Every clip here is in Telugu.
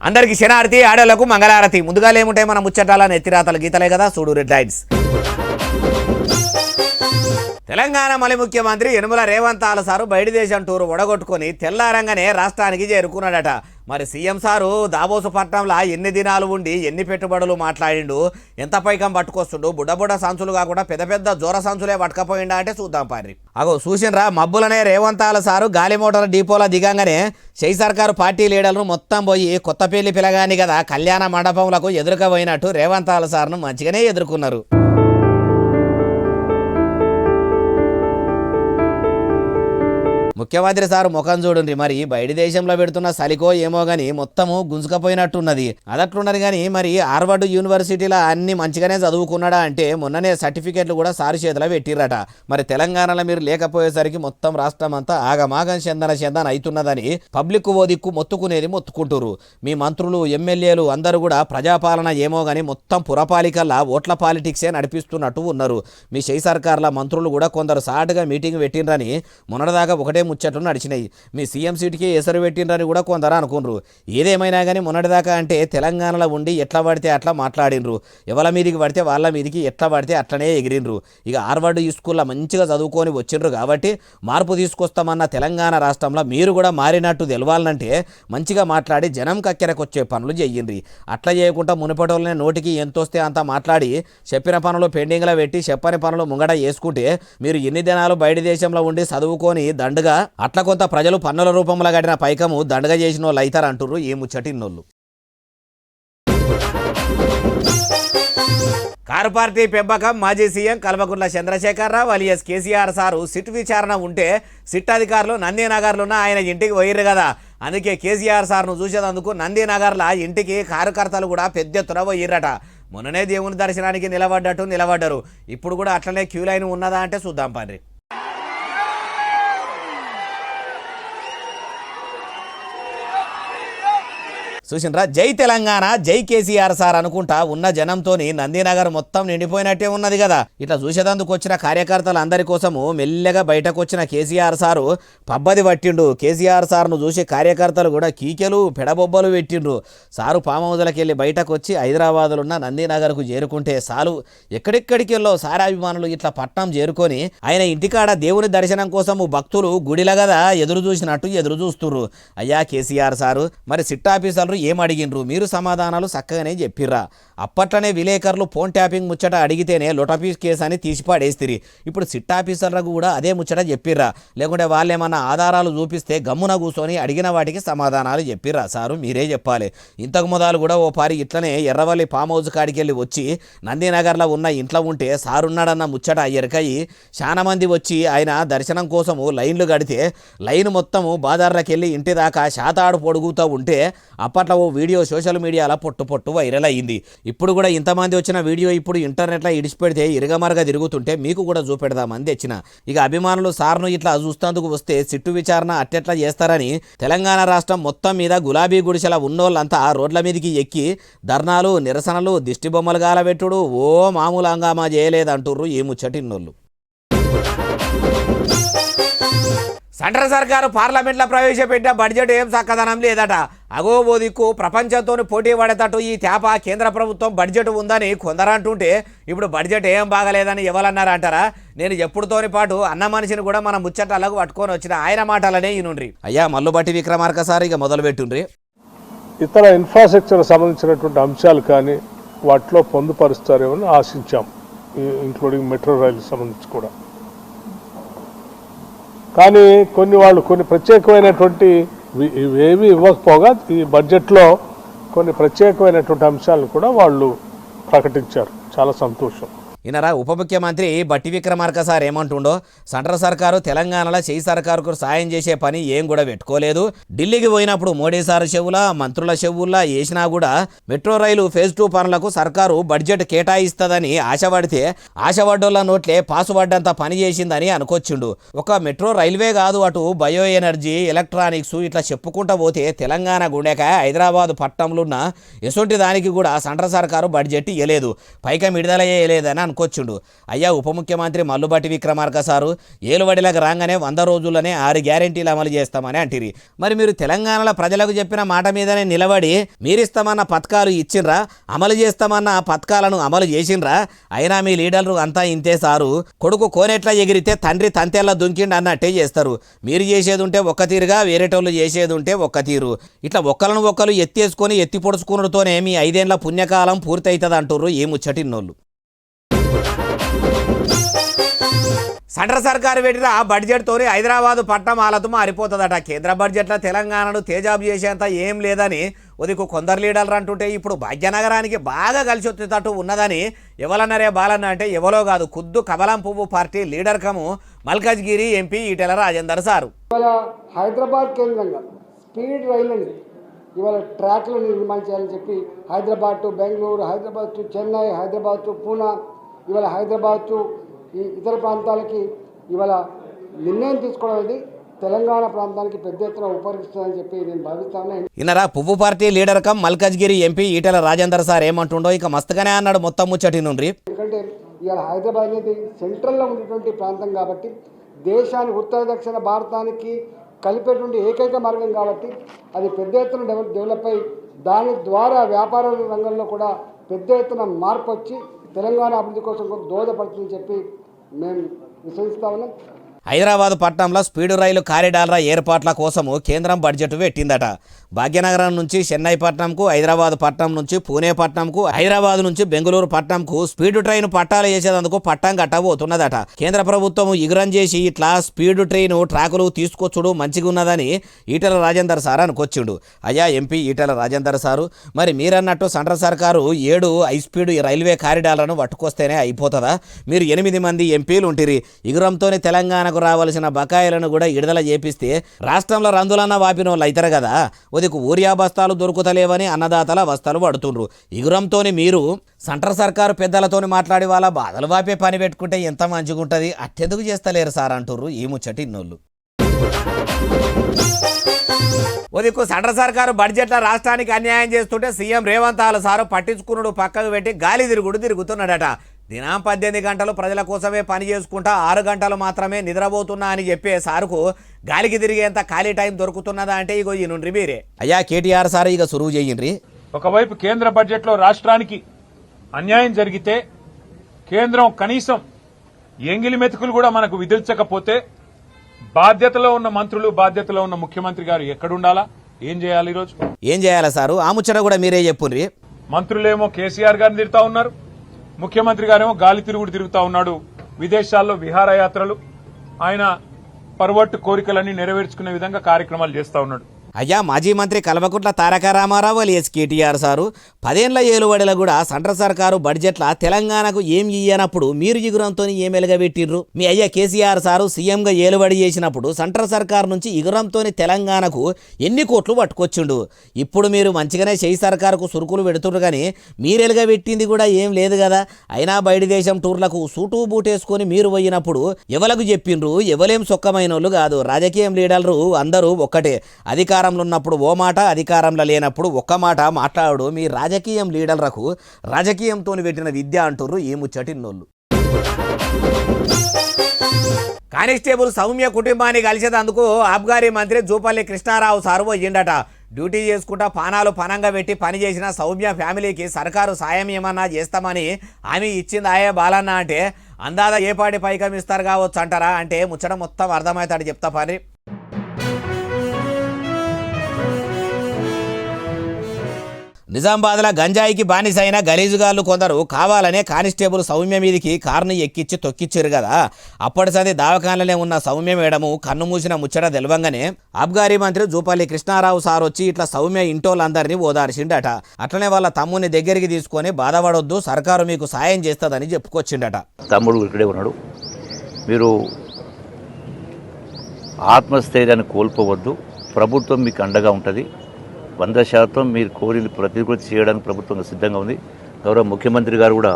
అందరికి శనారతి ఆడలకు మంగళారతి. ముందుగా ఏముంటాయి మన ముచ్చటాల నెత్తిరాతల గీతలే కదా, చూడు రెడ్ లైన్స్. తెలంగాణ మలి ముఖ్యమంత్రి యనుమల రేవంత్ సారు బయటి దేశం టూరు ఒడగొట్టుకొని తెల్లారంగానే రాష్ట్రానికి చేరుకున్నాడట. మరి సీఎం సారు దాబోసు పట్నంలో ఎన్ని దినాలు ఉండి ఎన్ని పెట్టుబడులు మాట్లాడిండు, ఎంత పైకం పట్టుకొస్తుండు, బుడ్డ సంచులు కాకుండా పెద్ద పెద్ద జోర సంచులే పట్టుకపోయిండా అంటే చూద్దాం పారి. అగో చూసినరా, మబ్బులనే రేవంత్ సారు గాలి మోటార్ డిపోలో దిగంగానే షై సర్కారు పార్టీ లీడర్లు మొత్తం పోయి కొత్తపల్లి పిలగాని కదా కళ్యాణ మండపంలకు ఎదురుగా పోయినట్టు రేవంత్ సార్ను మంచిగానే ఎదుర్కొన్నారు. ముఖ్యమంత్రి సారు ముఖం చూడండి, మరి బయటి దేశంలో పెడుతున్న సలికో ఏమో గాని మొత్తము గుంజుకపోయినట్టున్నది. అదట్లున్నది కానీ మరి హార్వర్డ్ యూనివర్సిటీలో అన్ని మంచిగానే చదువుకున్నాడా అంటే మొన్ననే సర్టిఫికెట్లు కూడా సారు చేతిలో పెట్టిరట. మరి తెలంగాణలో మీరు లేకపోయేసరికి మొత్తం రాష్ట్రం అంతా ఆగమాగం చెందన అవుతున్నదని పబ్లిక్ ఓ దిక్కు మొత్తుకునేది మొత్తుకుంటురు. మీ మంత్రులు ఎమ్మెల్యేలు అందరూ కూడా ప్రజాపాలన ఏమో గాని మొత్తం పురపాలికల్లా ఓట్ల పాలిటిక్సే నడిపిస్తున్నట్టు ఉన్నారు. మీ షై సర్కార్ల మంత్రులు కూడా కొందరు సాటుగా మీటింగ్ పెట్టినరని మొన్నటిదాకా ఒకటే ముచ్చట్లు నడిచినాయి. మీ సీఎం సీట్కి ఎసరు పెట్టినరని కూడా కొందరు అనుకున్నారు. ఏదేమైనా కానీ మొన్నటిదాకా అంటే తెలంగాణలో ఉండి ఎట్లా పడితే అట్లా మాట్లాడినరు, ఎవరి మీదికి పడితే వాళ్ళ మీదికి ఎట్లా పడితే అట్లనే ఎగిరినరు. ఇక హార్వర్డ్ స్కూల్లో మంచిగా చదువుకొని వచ్చిండ్రు కాబట్టి మార్పు తీసుకొస్తామన్న తెలంగాణ రాష్ట్రంలో మీరు కూడా మారినట్టు తెలవాలంటే మంచిగా మాట్లాడి జనం కక్కెరకొచ్చే పనులు చెయ్యండి. అట్లా చేయకుండా మునిపటోళ్ళనే నోటికి ఎంతొస్తే అంత మాట్లాడి చెప్పిన పనులు పెండింగ్లో పెట్టి చెప్పని పనులు ముంగట వేసుకుంటే మీరు ఎన్ని దినాలు బయట దేశంలో ఉండి చదువుకొని దండుగా అట్లా కొంత ప్రజలు పన్నుల రూపంలో కట్టిన పైకము దండగా చేసిన వాళ్ళు అవుతారు అంటుర్రు ఏ ముచ్చటిన్నోళ్ళు. కారు పార్టీ పెంపకం మాజీ CM Kalvakuntla Chandrasekhar Rao alias KCR sir SIT విచారణ ఉంటే సిట్ అధికారులు నందీనగర్లో ఉన్న ఆయన ఇంటికి పోయిర్రు కదా. అందుకే కేసీఆర్ సార్ను చూసేందుకు నందీనగర్ల ఇంటికి కార్యకర్తలు కూడా పెద్ద ఎత్తున పోయిర్రట. మొన్ననే దేవుని దర్శనానికి నిలబడ్డారు. ఇప్పుడు కూడా అట్లనే క్యూ లైన్ ఉన్నదా అంటే చూద్దాం పండ్రి. చూసినరా, జై తెలంగాణ జై కేసీఆర్ సార్ అనుకుంటా ఉన్న జనంతో నందీనగర్ మొత్తం నిండిపోయినట్టే ఉన్నది కదా. ఇట్లా చూసేందుకు వచ్చిన కార్యకర్తలు అందరి కోసము మెల్లగా బయటకు వచ్చిన కేసీఆర్ సారు పబ్బది పట్టిండు. కేసీఆర్ సార్ను చూసి కార్యకర్తలు కూడా కీకెలు పెడబొబ్బలు పెట్టిండ్రు. సారు ఫామ్ హౌస్లకు వెళ్ళి బయటకు వచ్చి హైదరాబాద్లో ఉన్న నందీనగర్కు చేరుకుంటే సాలు ఎక్కడెక్కడికి వెళ్ళో సారాభిమానులు ఇట్లా పట్నం చేరుకొని ఆయన ఇంటికాడ దేవుని దర్శనం కోసము భక్తులు గుడిల కదా ఎదురు చూస్తున్నారు. అయ్యా కేసీఆర్ సారు, మరి సిట్ ఆఫీసర్లు ఏం అడిగినరు, మీరు సమాధానాలు చక్కగానే చెప్పిర్రా. అప్పట్లోనే విలేకరులు ఫోన్ ట్యాపింగ్ ముచ్చట అడిగితేనే లొటపీస్ కేసు అని తీసిపాడేస్తిరి. ఇప్పుడు సిట్ ఆఫీసర్లకు కూడా అదే ముచ్చట చెప్పిర్రా, లేకుంటే వాళ్ళు ఏమన్నా ఆధారాలు చూపిస్తే గమ్మున కూర్చొని అడిగిన వాటికి సమాధానాలు చెప్పిర్రా. సారు మీరే చెప్పాలి. ఇంతకు మొదలు కూడా ఓ పారి ఇట్లనే ఎర్రవల్లి ఫామ్ హౌస్ కాడికి వెళ్ళి వచ్చి నందీనగర్లో ఉన్న ఇంట్లో ఉంటే సారున్నాడన్న ముచ్చట ఎరకయి చాలా మంది వచ్చి ఆయన దర్శనం కోసము లైన్లు కడితే లైన్ మొత్తము బాదార్లకు వెళ్ళి ఇంటి దాకా శాతాడు పొడుగుతూ ఉంటే అప్పట్లో ఓ వీడియో సోషల్ మీడియాలో పొట్టు వైరల్ అయ్యింది. ఇప్పుడు కూడా ఇంతమంది వచ్చిన వీడియో ఇప్పుడు ఇంటర్నెట్లో ఇడిచిపెడితే ఇరగమరగా తిరుగుతుంటే మీకు కూడా చూపెడదామని తెచ్చిన. ఇక అభిమానులు సార్ను ఇట్లా చూస్తేందుకు వస్తే సిట్టు విచారణ అట్టెట్లా చేస్తారని తెలంగాణ రాష్ట్రం మొత్తం మీద గులాబీ గుడిసెల ఉన్నోళ్ళంతా రోడ్ల మీదకి ఎక్కి ధర్నాలు నిరసనలు దిష్టి బొమ్మలు గాలబెట్టుడు ఓ మామూలు హంగామా చేయలేదంటుర్రు ఈ ముచ్చటిన్నోళ్ళు. సెంట్రల్ సర్కారు పార్లమెంట్లో ప్రవేశపెట్టిన బడ్జెట్ ఏం చక్కదనం లేదట. అగో ఓ దిక్కు ప్రపంచంతో పోటీ పడేటట్టు ఈ తేప కేంద్ర ప్రభుత్వం బడ్జెట్ ఉందని కొందరంటుంటే ఇప్పుడు బడ్జెట్ ఏం బాగలేదని ఎవరన్నారంటారా? నేను ఎప్పుడుతోని పాటు అన్న మనిషిని కూడా మన ముచ్చటాలకు పట్టుకొని వచ్చిన ఆయన మాటలనే ఈనుండ్రి. అయ్యా మల్లుబట్టి విక్రమార్క సార్ ఇక మొదలు పెట్టుండ్రి. ఇతర ఇన్ఫ్రాస్ట్రక్చర్ సంబంధించినటువంటి అంశాలు కానీ వాటిలో పొందుపరుస్తారేమని ఆశించాం, ఇంక్లూడింగ్ మెట్రో రైలు సంబంధించి కూడా. కానీ కొన్ని ప్రత్యేకమైనటువంటి ఇవేవి ఇవ్వకపోగా ఈ బడ్జెట్లో కొన్ని ప్రత్యేకమైనటువంటి అంశాలను కూడా వాళ్ళు ప్రకటించారు. చాలా సంతోషం. ఈయనరా ఉప ముఖ్యమంత్రి బట్టి విక్రమార్క సార్ ఏమంటుండో, సెంట్రల్ సర్కారు తెలంగాణలో చేయి సర్కారుకు సాయం చేసే పని ఏం కూడా పెట్టుకోలేదు. ఢిల్లీకి పోయినప్పుడు మోడీ సార్ చెవుల మంత్రుల చెవుల్లా వేసినా కూడా మెట్రో రైలు ఫేజ్ 2 పనులకు సర్కారు బడ్జెట్ కేటాయిస్తుందని ఆశపడ్డోళ్ళ నోట్లే పాసుపడ్డంత పని చేసిందని అనుకొచ్చిండు. ఒక మెట్రో రైల్వే కాదు, అటు బయో ఎనర్జీ ఎలక్ట్రానిక్స్ ఇట్లా చెప్పుకుంటా పోతే తెలంగాణ గుండెకాయ హైదరాబాద్ పట్టణంలో ఉన్న ఎసొంటి దానికి కూడా సెంట్రల్ సర్కారు బడ్జెట్ ఇవ్వలేదు, పైకం విడుదల చేయలేదని అనుకో. అనుకొచ్చిండు. అయ్యా ఉప ముఖ్యమంత్రి మల్లుబట్టి విక్రమార్క సారు ఏలుబడిలకు రాగానే 100 రోజుల్లోనే 6 గ్యారెంటీలు అమలు చేస్తామని అంటిరి. మరి మీరు తెలంగాణలో ప్రజలకు చెప్పిన మాట మీదనే నిలబడి మీరిస్తామన్న పథకాలు ఇచ్చిండ్రా, అమలు చేస్తామన్న పథకాలను అమలు చేసిండ్రా? అయినా మీ లీడర్లు అంతా ఇంతే సారు, కొడుకు కోనేట్లా ఎగిరితే తండ్రి తంతెల్లా దుంకిండి అన్నట్టే చేస్తారు. మీరు చేసేది ఉంటే ఒక్క తీరుగా, వేరేటోళ్ళు చేసేది ఉంటే ఒక్క తీరు. ఇట్లా ఒక్కలను ఒక్కరు ఎత్తేసుకొని ఎత్తి పొడుచుకున్నతోనే మీ 5 ఏళ్ల పుణ్యకాలం పూర్తి అవుతుంది అంటుర్రు ఈ ముచ్చటిన్నోళ్ళు. సెంట్రల్ సర్కారు పెట్టిన బడ్జెట్తోని హైదరాబాదు పట్టణం ఆలతూ మారిపోతుందట. కేంద్ర బడ్జెట్లో తెలంగాణను తేజాబు చేసేంత ఏం లేదని ఉదికు కొందరు లీడర్లు అంటుంటే ఇప్పుడు భాగ్యనగరానికి బాగా కలిసి వచ్చేటట్టు ఉన్నదని ఎవరన్నారే బాలన్న అంటే ఎవరో కాదు, ఖుద్దు కమలం పువ్వు పార్టీ లీడర్ కము మల్కాజ్గిరి ఎంపీ ఈటెల రాజేందర్ సారు. ఇవాళ హైదరాబాద్ కేంద్రంగా స్పీడ్ రైళ్లని ఇవాళ ట్రాక్లను నిర్మాణం చేయాలని చెప్పి Hyderabad to Bengaluru, Hyderabad to Chennai, Hyderabad to Poona, ఇవాళ హైదరాబాద్ టు ఈ ఇతర ప్రాంతాలకి ఇవాళ నిర్ణయం తీసుకోవడం అనేది తెలంగాణ ప్రాంతానికి పెద్ద ఎత్తున ఉపకరిస్తుందని చెప్పి నేను భావిస్తాను. ఇన్నరా పువ్వు party leader cum Malkajgiri MP Etela Rajender sir ఏమంటుండో ఇక మస్తుగానే అన్నాడు మొత్తం ముచ్చటి నుండి. ఎందుకంటే ఇవాళ హైదరాబాద్ అనేది సెంట్రల్లో ఉన్నటువంటి ప్రాంతం కాబట్టి, దేశానికి ఉత్తర దక్షిణ భారతానికి కలిపేటువంటి ఏకైక మార్గం కాబట్టి అది పెద్ద ఎత్తున డెవలప్ అయ్యి దాని ద్వారా వ్యాపార రంగంలో కూడా పెద్ద ఎత్తున మార్పు వచ్చి తెలంగాణ అభివృద్ధి కోసం దోహదపడుతుందని చెప్పి మేము విశ్వసిస్తా ఉన్నాం. హైదరాబాద్ పట్టణంలో స్పీడ్ రైలు కారిడార్ల ఏర్పాట్ల కోసము కేంద్రం బడ్జెట్ పెట్టిందట. భాగ్యనగరం నుంచి చెన్నై పట్టణంకు, హైదరాబాద్ పట్టణం నుంచి పూణే పట్టణంకు, హైదరాబాద్ నుంచి బెంగళూరు పట్టణంకు స్పీడ్ ట్రైన్ పట్టాలు చేసేందుకు పట్టం కట్టబోతున్నదట. కేంద్ర ప్రభుత్వం ఇగురం చేసి ఇట్లా స్పీడ్ ట్రైన్ ట్రాకులు తీసుకొచ్చుడు మంచిగా ఉన్నదని ఈటెల రాజేందర్ సార్ అనుకొచ్చిండు. అయ్యా ఎంపీ ఈటెల రాజేందర్ సారు, మరి మీరన్నట్టు సెంట్రల్ సర్కారు 7 హైస్పీడ్ రైల్వే కారిడార్లను పట్టుకొస్తేనే అయిపోతుందా? మీరు 8 మంది ఎంపీలు ఉంటిరి. ఇగురంతోనే తెలంగాణకు రావాల్సిన బకాయిలను కూడా విడుదల చేపిస్తే రాష్ట్రంలో రందులన్న వాపినోళ్ళు అవుతారు కదా. ఉదికు ఊరియా బస్తాలు దొరుకుతలేవని అన్నదాతల బస్తాలు పడుతుండ్రు. ఇగురంతోని మీరు సెంట్రల్ సర్కారు పెద్దలతోని మాట్లాడి వాళ్ళ బాధలు వాపే పని పెట్టుకుంటే ఎంత మంచిగా ఉంటుంది, అట్టెందుకు చేస్తలేరు సార్ అంటుర్రు ఈ ముచ్చటి ఇన్నోళ్ళు. ఉదికు సెంట్రల్ సర్కారు బడ్జెట్లో రాష్ట్రానికి అన్యాయం చేస్తుంటే సీఎం రేవంత్ సారు పట్టించుకున్నాడు, పక్కకు పెట్టి గాలి తిరుగుతున్నాడట. దినం 18 గంటలు ప్రజల కోసమే పని చేసుకుంటా 6 గంటలు మాత్రమే నిద్రపోతున్నా అని చెప్పే సారుకు గాలికి తిరిగేంత ఖాళీ టైం దొరుకుతున్నదా అంటే ఇగో ఈ నుండి మీరే. అయ్యా కేటీఆర్ సార్ ఇక సురువు చేయండి. ఒకవైపు కేంద్ర బడ్జెట్లో రాష్ట్రానికి అన్యాయం జరిగితే కేంద్రం కనీసం ఎంగిలి మెతుకులు కూడా మనకు విధించకపోతే బాధ్యతలో ఉన్న మంత్రులు, బాధ్యతలో ఉన్న ముఖ్యమంత్రి గారు ఎక్కడుండాలా, ఏం చేయాలి? ఈరోజు ఏం చేయాలా సారు? ఆ ముచ్చట కూడా మీరే చెప్పుండ్రి. మంత్రులేమో కేసీఆర్ గారిని తిరుగుతా ఉన్నారు, ముఖ్యమంత్రి గారేమో గాలి తిరుగుతా ఉన్నాడు. విదేశాల్లో విహారయాత్రలు, ఆయన పర్వట్టు కోరికలన్నీ నెరవేర్చుకునే విధంగా కార్యక్రమాలు చేస్తా ఉన్నాడు. అయ్యా మాజీ మంత్రి కల్వకుంట్ల తారక రామారావు alias కేటీఆర్ సారు 10 ఏళ్ల ఏలుబడిలో కూడా సెంట్రల్ సర్కారు బడ్జెట్ల తెలంగాణకు ఏం ఇయ్యనప్పుడు మీరు ఇగురంతో ఏం ఎలుగబెట్టిర్రు? మీ అయ్యా కేసీఆర్ సారు సీఎంగా ఏలుబడి చేసినప్పుడు సెంట్రల్ సర్కారు నుంచి ఇగురంతో తెలంగాణకు ఎన్ని కోట్లు పట్టుకొచ్చిండు? ఇప్పుడు మీరు మంచిగానే చేయి సర్కారుకు సురుకులు పెడుతున్నారు కానీ మీరు ఎలుగబెట్టింది కూడా ఏం లేదు కదా. అయినా బయట దేశం టూర్లకు సూటు బూటేసుకొని మీరు పోయినప్పుడు ఎవలకు చెప్పిండ్రు? ఎవలేం సొక్కమైన వాళ్ళు కాదు. రాజకీయం లీడర్లు అందరూ ఒక్కటే. అధికారంలో ఉన్నప్పుడు ఓ మాట, అధికారంలో లేనప్పుడు ఒక్క మాట మాట్లాడు. మీ రాజకీయం లీడర్లకు రాజకీయంతో పెట్టిన విద్య అంటుర్రు ఈ ముచ్చటిన్నోళ్ళు. కానిస్టేబుల్ సౌమ్య కుటుంబాన్ని కలిసేందుకు ఆబ్గారీ మంత్రి జూపల్లి కృష్ణారావు సారు పోయిండట. డ్యూటీ చేసుకుంటా పానాలు పనంగా పెట్టి పనిచేసిన సౌమ్య ఫ్యామిలీకి సర్కారు సాయం ఏమన్నా చేస్తామని ఆమె ఇచ్చింది ఆయే బాలన్న అంటే అందాద ఏ పాటి పైకం ఇస్తారు కావచ్చు అంటారా అంటే ముచ్చట మొత్తం అర్థమవుతాడు చెప్తా పని. నిజామాబాద్లో గంజాయికి బానిసైన గలీజుగాళ్ళు కొందరు కావాలనే కానిస్టేబుల్ సౌమ్య మీదికి కారుని ఎక్కించి తొక్కిచ్చారు కదా. అప్పటి సంది దావకాన్లనే ఉన్న సౌమ్య మేడము కన్ను మూసిన ముచ్చట తెలవంగానే ఆబ్గారీ మంత్రి జూపల్లి కృష్ణారావు సార్ వచ్చి ఇట్లా సౌమ్య ఇంటోళ్ళందరినీ ఓదార్చిండట. అట్లనే వాళ్ళ తమ్ముని దగ్గరికి తీసుకొని బాధపడొద్దు, సర్కారు మీకు సాయం చేస్తుందని చెప్పుకొచ్చిండట. తమ్ముడు ఇక్కడే ఉన్నాడు, మీరు ఆత్మస్థైర్యాన్ని కోల్పోవద్దు, ప్రభుత్వం మీకు అండగా ఉంటుంది, 100% మీరు కోరిని ప్రతికృతి చేయడానికి ప్రభుత్వం సిద్ధంగా ఉంది. గౌరవ ముఖ్యమంత్రి గారు కూడా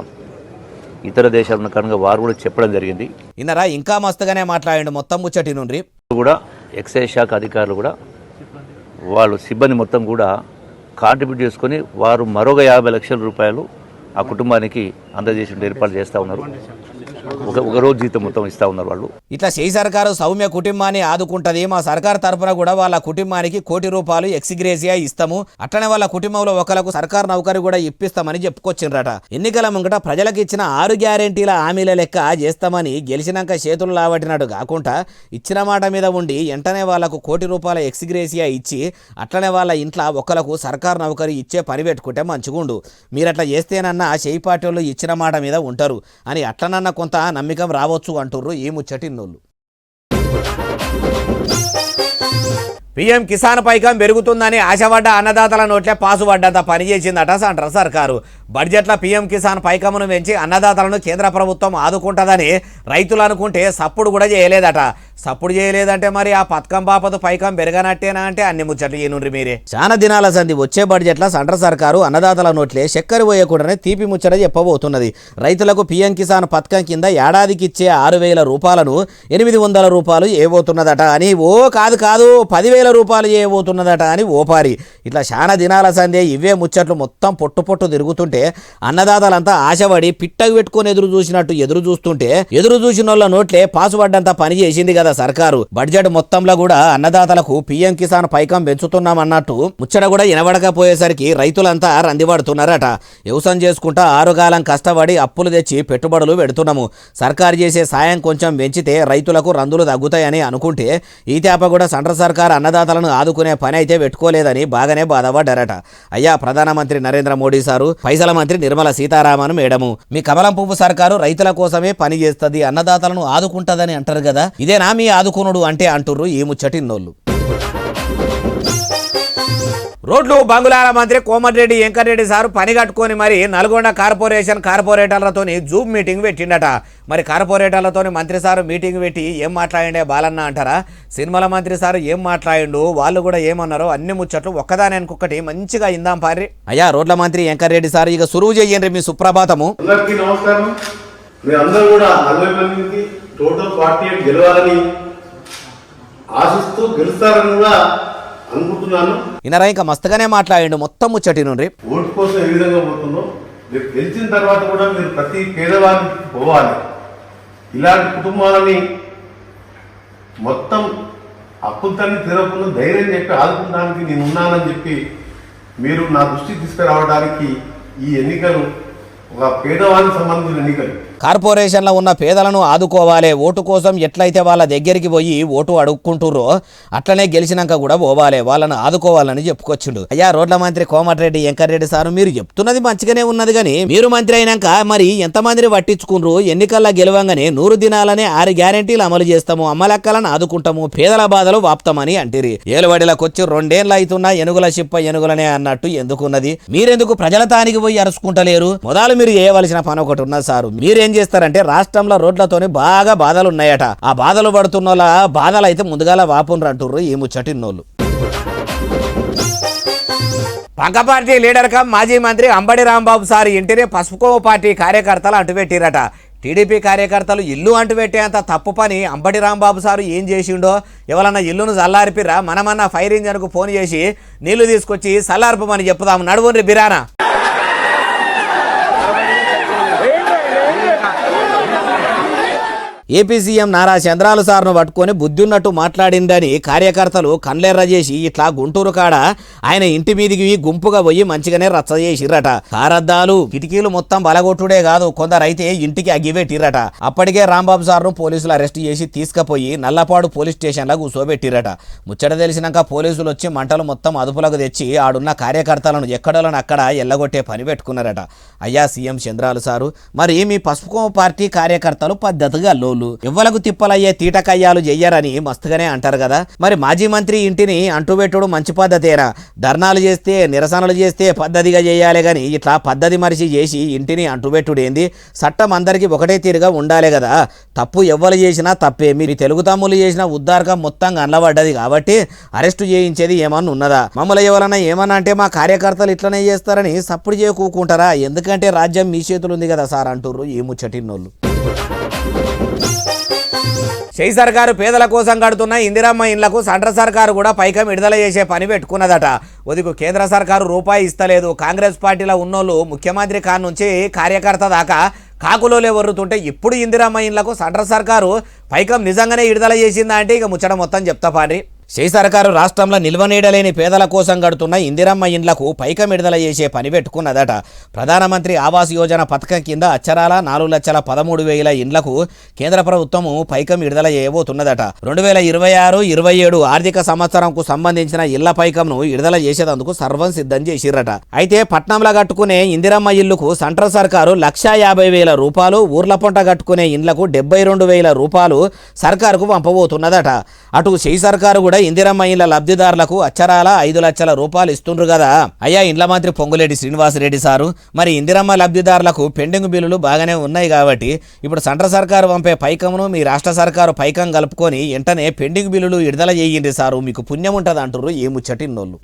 ఇతర దేశాలు ఉన్న కారణంగా వారు కూడా చెప్పడం జరిగింది. ఇన్నరా ఇంకా మస్తుగానే మాట్లాడండి మొత్తం ముచ్చటి నుండి కూడా. ఎక్సైజ్ శాఖ అధికారులు కూడా వాళ్ళు సిబ్బంది మొత్తం కూడా కాంట్రిబ్యూట్ చేసుకొని వారు మరొక 50 లక్షల రూపాయలు ఆ కుటుంబానికి అందజేసి ఏర్పాటు చేస్తూ ఉన్నారు. ఒక రోజు జీతం మొత్తం ఇస్తూ ఉన్నారు వాళ్ళు. ఇట్లా చేయి సర్కారు సౌమ్య కుటుంబాన్ని ఆదుకుంటది. మా సర్కారు తరఫున కూడా వాళ్ళ కుటుంబానికి ₹1 కోటి ఎక్స్గ్రేసియా ఇస్తాము, అట్లనే వాళ్ళ కుటుంబంలో ఒకరికి సర్కారు నౌకరి కూడా ఇప్పిస్తామని చెప్పుకొచ్చిండ్రట. ఎన్నికల ముంగట ప్రజలకు ఇచ్చిన 6 గ్యారెంటీల హామీల లెక్క చేస్తామని గెలిచినాక చేతులు లావట్టినట్టు కాకుండా ఇచ్చిన మాట మీద ఉండి వెంటనే వాళ్ళకు ₹1 కోటి ఎక్స్గ్రేసియా ఇచ్చి అట్లనే వాళ్ళ ఇంట్లో ఒకరికి సర్కారు నౌకరి ఇచ్చే పని పెట్టుకుంటే మంచిగుండు. మీరు అట్లా చేస్తేనన్నా చేయి పార్టీ వాళ్ళు ఇచ్చిన మాట మీద ఉంటారు అని అట్లనన్నా కొంత నమ్మకం రావచ్చు అంటుర్రు ఈ ముచ్చటిన్నోళ్ళు. పీఎం కిసాన్ పైకం పెరుగుతుందని ఆశపడ్డ అన్నదాతల నోట్లే పాసు పడ్డంత పని చేసిందట సెంట్రల్ సర్కారు. బడ్జెట్లో పీఎం కిసాన్ పైకమును పెంచి అన్నదాతలను కేంద్ర ప్రభుత్వం ఆదుకుంటుందని రైతులు అనుకుంటే సప్పుడు కూడా చేయలేదట. సప్పుడు చేయలేదంటే మరి ఆ పథకం బాపతు పైకం పెరగనట్టేనా అంటే అన్ని ముచ్చట్లు ఈనుండ్రి మీరే. చాలా దినాల సంది వచ్చే బడ్జెట్లో సెంట్రల్ సర్కారు అన్నదాతల నోట్లే చక్కెర పోయకుండానే తీపి ముచ్చట చెప్పబోతున్నది. రైతులకు పీఎం కిసాన్ పథకం కింద ఏడాదికి ఇచ్చే ₹6,000 ₹800 ఏబోతున్నదట అని కాదు 10,000 చేయబోతున్నదట అని ఓపారి. ఇట్లా చాలా దినాల సందే ఇవే ముచ్చట్లు మొత్తం పొట్టు తిరుగుతుంటే అన్నదాతలంతా ఆశపడి పిట్టకు పెట్టుకొని ఎదురు చూస్తుంటే ఎదురు చూసిన వాళ్ళ నోట్లే పాసుపడ్డంత పని చేసింది కదా సర్కారు. బడ్జెట్ మొత్తంలో కూడా అన్నదాతలకు పీఎం కిసాన్ పైకం పెంచుతున్నామన్నట్టు ముచ్చట కూడా వినబడకపోయేసరికి రైతులంతా రందిపడుతున్నారట. వ్యవసాయం చేసుకుంటా 6 కాలం కష్టపడి అప్పులు తెచ్చి పెట్టుబడులు పెడుతున్నాము, సర్కారు చేసే సాయం కొంచెం పెంచితే రైతులకు రందులు తగ్గుతాయని అనుకుంటే ఈ తేప కూడా సెంట్రల్ సర్కారు అన్నదాతలను ఆదుకునే పని అయితే పెట్టుకోలేదని బాగానే బాధపడ్డారట. అయ్యా ప్రధానమంత్రి నరేంద్ర మోడీ సారు, పైసల మంత్రి నిర్మలా సీతారామన్ మేడము, మీ కమలం పువ్వు సర్కారు రైతుల కోసమే పని చేస్తుంది, అన్నదాతలను ఆదుకుంటదని అంటారు కదా, ఇదేనా మీ ఆదుకునుడు అంటే అంటుర్రు ఈ ముచ్చటిన్నోళ్ళు. రోడ్లు బంగుళాల మంత్రి కోమటిరెడ్డి వెంకటరెడ్డి సారు పని కట్టుకొని మరి నల్గొండ కార్పొరేటర్లతో జూమ్ మీటింగ్ పెట్టిండట. మరి కార్పొరేటర్లతో మంత్రి సారు మీటింగ్ పెట్టి ఏం మాట్లాడిండే బాలన్న అంటారా, సినిమాల మంత్రి సారు ఏం మాట్లాడిండు, వాళ్ళు కూడా ఏమన్నారో అన్ని ముచ్చట్లు ఒక్కదానికొక్కటి మంచిగా ఇందాం పారి. అయ్యా రోడ్ల మంత్రి వెంకటరెడ్డి సారు ఇక సురువు చెయ్యండి మీ సుప్రభాతము. అందరికీ నమస్కారం. మీరందరూ కూడా 40 మందికి టోటల్ పార్టీ గెలవాలని ఆశిస్తూ గెలుస్తారని కూడా అనుకుంటున్నాను. ఇనరా ఇంకా మస్తుగానే మాట్లాడిండు మొత్తం ముచ్చటి నుండి. ఓటు కోసం ఏ విధంగా పోతుందో మీరు గెలిచిన తర్వాత కూడా మీరు ప్రతి పేదవారికి పోవాలి. ఇలాంటి కుటుంబాలని మొత్తం అప్పులతన్ని తీరకుండా ధైర్యం చెప్పి ఆదుకోవడానికి నేను ఉన్నానని చెప్పి మీరు నా దృష్టికి తీసుకురావడానికి ఈ ఎన్నికలు ఒక పేదవానికి సంబంధించిన ఎన్నికలు. కార్పొరేషన్లో ఉన్న పేదలను ఆదుకోవాలి, ఓటు కోసం ఎట్లయితే వాళ్ళ దగ్గరికి పోయి ఓటు అడుక్కుంటుర్రో అట్లనే గెలిచినాక కూడా పోవాలి, వాళ్ళను ఆదుకోవాలని చెప్పుకొచ్చిండు. అయ్యా రోడ్ల మంత్రి కోమటిరెడ్డి వెంకటరెడ్డి సారు మీరు చెప్తున్నది మంచిగానే ఉన్నది కానీ మీరు మంత్రి అయినాక మరి ఎంతమందిని పట్టించుకుండ్రు, ఎన్నికల్లో గెలవంగానే 100 దినాలనే 6 గ్యారెంటీలు అమలు చేస్తాము, అమ్మలక్కలను ఆదుకుంటాము, పేదల బాధలు వాపుతామని అంటిరి. ఏలుబడిలకొచ్చి 2 ఏళ్ళు అవుతున్నా ఎనుగుల చిప్ప ఎనుగులనే అన్నట్టు ఎందుకున్నది. మీరెందుకు ప్రజల తానికి పోయి అరుచుకుంటలేరు? మొదలు మీరు చేయవలసిన పని ఒకటి ఉన్నది సారు. మీరేం చేస్తారంటే రాష్ట్రంలో రోడ్లతోని బాగా బాధలు ఉన్నాయట, ఆ బాధలు పడుతున్న వాళ్ళ బాధలు అయితే ముందుగాల వాపునరు అంటుర్రు ఈ ముచ్చటిన్నోళ్ళు. పక్క పార్టీ లీడర్ కమ్ మాజీ మంత్రి అంబడి రాంబాబు సార్ ఇంటిని పసుపుకో పార్టీ కార్యకర్తలు అంటుపెట్టిరట. టీడీపీ కార్యకర్తలు ఇల్లు అంటుపెట్టేంత తప్పు పని అంబటి రాంబాబు సారు ఏం చేసిండో, ఎవరన్నా ఇల్లును చల్లారిపిరా, మనమన్నా ఫైర్ ఇంజన్కు ఫోన్ చేసి నీళ్లు తీసుకొచ్చి చల్లార్పమని చెప్పుదాము. నడువుండ్రి బిరానా. ఏపీ సీఎం నారా చంద్రాలు సార్ను పట్టుకొని బుద్ధిన్నట్టు మాట్లాడిందని కార్యకర్తలు కన్లెర్ర చేసి ఇట్లా గుంటూరు కాడ ఆయన ఇంటి మీదికి గుంపుగా పోయి మంచిగానే రచ్చ చేసిర్రట. కారద్దాలు కిటికీలు మొత్తం బలగొట్టుడే కాదు, కొందరైతే ఇంటికి అగ్గిపెట్టిర్రట. అప్పటికే రాంబాబు సార్ను పోలీసులు అరెస్ట్ చేసి తీసుకుపోయి నల్లపాడు పోలీస్ స్టేషన్లో కూర్చోబెట్టిరట. ముచ్చట తెలిసినాక పోలీసులు వచ్చి మంటలు మొత్తం అదుపులకు తెచ్చి ఆడున్న కార్యకర్తలను ఎక్కడోలను అక్కడ ఎల్లగొట్టే పని పెట్టుకున్నారట. అయ్యా సీఎం చంద్రాలు సారు, మరి మీ పసుపుకోమ పార్టీ కార్యకర్తలు పద్ధతిగా లోలు ఎవ్వలకు తిప్పలయ్యే తీటకయ్యాలు చెయ్యరని మస్తుగానే అంటారు కదా. మరి మాజీ మంత్రి ఇంటిని అంటుపెట్టుడు మంచి పద్ధతేరా? ధర్నాలు చేస్తే నిరసనలు చేస్తే పద్ధతిగా చేయాలి కానీ ఇట్లా పద్ధతి మరిచి చేసి ఇంటిని అంటుపెట్టుడు ఏంది? చట్టం అందరికీ ఒకటే తీరుగా ఉండాలి కదా. తప్పు ఎవ్వరు చేసినా తప్పే. మీరు తెలుగు తమ్ములు చేసిన ఉద్దారకం మొత్తం కనబడ్డది కాబట్టి అరెస్టు చేయించేది ఏమన్నా ఉన్నదా? మమ్మల్ని ఎవరన్నా ఏమన్నా అంటే మా కార్యకర్తలు ఇట్లనే చేస్తారని సప్పుడు చేయకూకుంటారా? ఎందుకంటే రాజ్యం మీ చేతులు ఉంది కదా సార్ అంటుర్రు ఈ ముచ్చటిన్నోళ్ళు. చేయి సర్కారు పేదల కోసం కడుతున్న ఇందిరమ్మ ఇండ్లకు సెంట్రల్ సర్కారు కూడా పైకం విడుదల చేసే పని పెట్టుకున్నదట. ఒదిగు కేంద్ర సర్కారు రూపాయి ఇస్తలేదు. కాంగ్రెస్ పార్టీలో ఉన్నోళ్ళు ముఖ్యమంత్రి కాన్ నుంచి కార్యకర్త దాకా కాకులోలే వర్రుతుంటే ఇప్పుడు ఇందిరమ్మ ఇండ్లకు సెంట్రల్ సర్కారు పైకం నిజంగానే విడుదల చేసిందా అంటే ఇక ముచ్చట మొత్తం చెప్తా పారి. చేయి సర్కారు రాష్ట్రంలో నిల్వనీడలేని పేదల కోసం కడుతున్న ఇందిరమ్మ ఇండ్లకు పైకం విడుదల చేసే పని పెట్టుకున్నదట. ప్రధానమంత్రి ఆవాస్ యోజన పథకం కింద అచ్చరాల 4,13,000 ఇండ్లకు కేంద్ర ప్రభుత్వం పైకం విడుదల చేయబోతున్నదట. 2026-27 ఆర్థిక సంవత్సరంకు సంబంధించిన ఇళ్ల పైకంను విడుదల చేసేందుకు సర్వం సిద్ధం చేసిరట. అయితే పట్నంలో కట్టుకునే ఇందిరమ్మ ఇళ్లకు సెంట్రల్ సర్కారు 1,50,000 రూపాయలు, ఊర్ల పొంట కట్టుకునే ఇండ్లకు 72,000 రూపాయలు సర్కారుకు పంపబోతున్నదట. అటు చేయి సర్కారు కూడా ఇందిరమ్మ ఇండ్ల లబ్ధిదారులకు అచ్చరాల 5 లక్షల రూపాయలు ఇస్తుండ్రు కదా. అయ్యా ఇండ్ల మంత్రి పొంగులేటి శ్రీనివాసరెడ్డి సారు, మరి ఇందిరమ్మ లబ్ధిదారులకు పెండింగ్ బిల్లులు బాగానే ఉన్నాయి కాబట్టి ఇప్పుడు సెంట్రల్ సర్కారు పంపే పైకమును మీ రాష్ట్ర సర్కారు పైకం కలుపుకొని వెంటనే పెండింగ్ బిల్లులు విడుదల చేయండి సారు, మీకు పుణ్యం ఉంటుంది అంటుర్రు ఏ ముచ్చటిన్నోళ్ళు.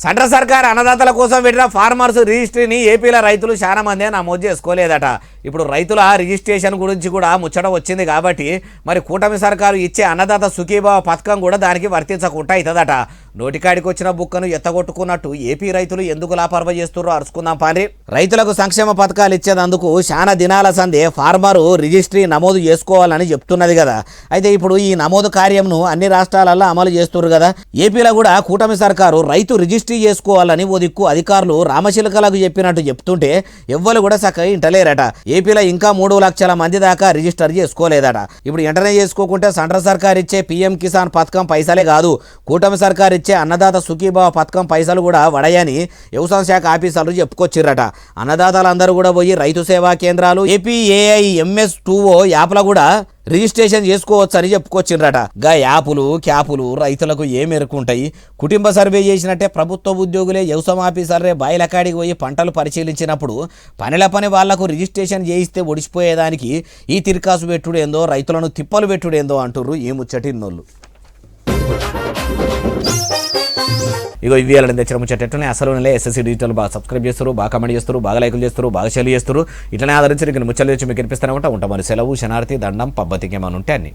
సెంట్రల్ సర్కార్ అన్నదాతల కోసం పెట్టిన ఫార్మర్స్ రిజిస్ట్రీని ఏపీలో రైతులు చాలా మంది నమోదు చేసుకోలేదట. ఇప్పుడు రైతుల రిజిస్ట్రేషన్ గురించి కూడా ముచ్చట వచ్చింది కాబట్టి మరి కూటమి సర్కారు ఇచ్చే అన్నదాత సుఖీభావ పథకం కూడా దానికి వర్తించకుండా అవుతుందట. నోటికాడికి వచ్చిన బుక్కను ఎత్తగొట్టుకున్నట్టు ఏపీ రైతులు ఎందుకు లాపర్వ చేస్తున్నారో అరుచుకుందాం పారి. రైతులకు సంక్షేమ పథకాలు ఇచ్చేందుకు చాలా దినాల సందే ఫార్మరు రిజిస్ట్రీ నమోదు చేసుకోవాలని చెప్తున్నది కదా. అయితే ఇప్పుడు ఈ నమోదు కార్యంను అన్ని రాష్ట్రాలలో అమలు చేస్తున్నారు కదా. ఏపీలో కూడా కూటమి సర్కారు రైతు రిజిస్ట్రీ చేసుకోవాలని ఓ దిక్కు అధికారులు రామచిలకలకు చెప్పినట్టు చెప్తుంటే ఎవ్వరు కూడా చక్కగా ఇంటలేరట. ఏపీలో ఇంకా 3 లక్షల మంది దాకా రిజిస్టర్ చేసుకోలేదట. ఇప్పుడు వెంటనే చేసుకోకుంటే సెంట్రల్ సర్కార్ ఇచ్చే పీఎం కిసాన్ పథకం పైసలే కాదు, కూటమి సర్కార్ ఇచ్చే అన్నదాత సుఖీభావ పథకం పైసలు కూడా వడయని వ్యవసాయ శాఖ ఆఫీసర్లు చెప్పుకొచ్చిర్రట. అన్నదాతలందరూ కూడా పోయి రైతు సేవా కేంద్రాలు APAIMS2O యాప్లో కూడా రిజిస్ట్రేషన్ చేసుకోవచ్చు అని చెప్పుకొచ్చిండ్రట. గా యాపులు క్యాపులు రైతులకు ఏ మేరకుంటాయి? కుటుంబ సర్వే చేసినట్టే ప్రభుత్వ ఉద్యోగులే వ్యవసాయ ఆఫీసర్లే బాయిల కాడికి పోయి పంటలు పరిశీలించినప్పుడు పనిల పని వాళ్లకు రిజిస్ట్రేషన్ చేయిస్తే ఒడిచిపోయేదానికి ఈ తిరకాసు పెట్టుడేందో, రైతులను తిప్పలు పెట్టుడేందో అంటుర్రు ఏ ముచ్చటిన్నోళ్ళు. ఇగో ఇవి అలా తెచ్చిన ముచ్చటనే అసలు SSC డిజిటల్ బాగా సబ్స్క్రైబ్ చేస్తారు, బాగా కమెంట్ చేస్తారు, బాగా లైకులు చేస్తారు, బాగా షేర్ చేస్తారు. ఇట్లనే ఆదరించి ముచ్చలు తెచ్చి మీకు కనిపిస్తూనే ఉంటా మరి సెలవు శనార్థి దండం పబ్బతికి ఏమైనా ఉంటే అన్ని.